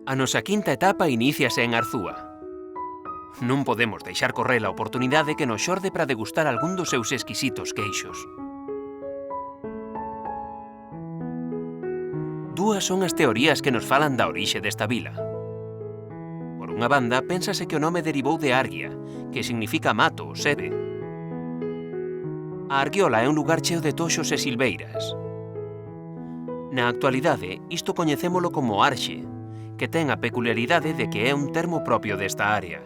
A nosa quinta etapa iníciase en Arzúa. Non podemos deixar correr a oportunidade que nos xorde para degustar algún dos seus exquisitos queixos. Dúas son as teorías que nos falan da orixe desta vila. Por unha banda, pénsase que o nome derivou de Argia, que significa mato, sebe. A Argiola é un lugar cheo de toxos e silveiras. Na actualidade, isto coñecémolo como Arxe, que ten a peculiaridade de que é un termo propio desta área.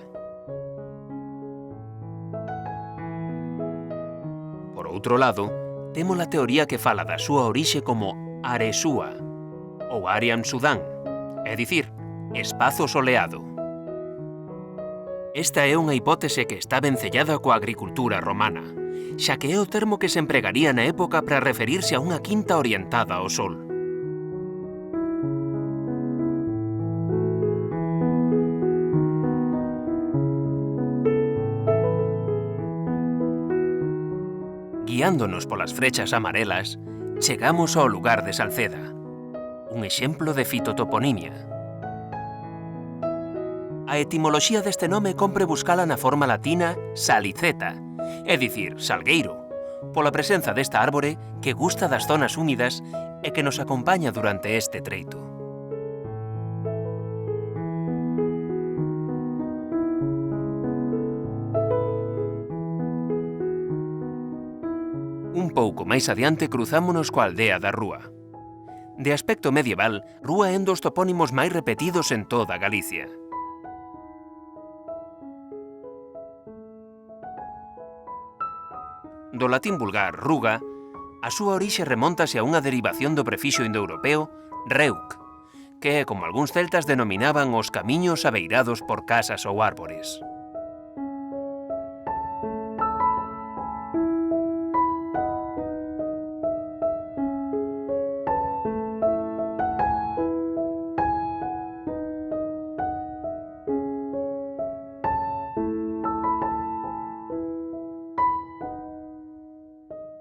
Por outro lado, temos a teoría que fala da súa orixe como Aresúa, ou Ariam Sudán, é dicir, espazo soleado. Esta é unha hipótese que está vencellada coa agricultura romana, xa que é o termo que se empregaría na época para referirse a unha quinta orientada ao sol. Guiándonos polas frechas amarelas, chegamos ao lugar de Salceda, un exemplo de fitotoponimia. A etimoloxía deste nome compre buscala na forma latina saliceta, é dicir, salgueiro, pola presenza desta árbore que gusta das zonas húmidas e que nos acompaña durante este treito. Un pouco máis adiante cruzámonos coa aldea da Rúa. De aspecto medieval, Rúa é un dos topónimos máis repetidos en toda Galicia. Do latín vulgar ruga, a súa orixe remóntase a unha derivación do prefixo indoeuropeo reuc, que é como algúns celtas denominaban os camiños abeirados por casas ou árbores.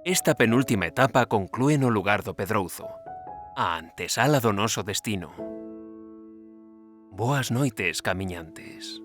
Esta penúltima etapa conclúe no lugar do Pedrouzo, a antesala do noso destino. Boas noites, camiñantes.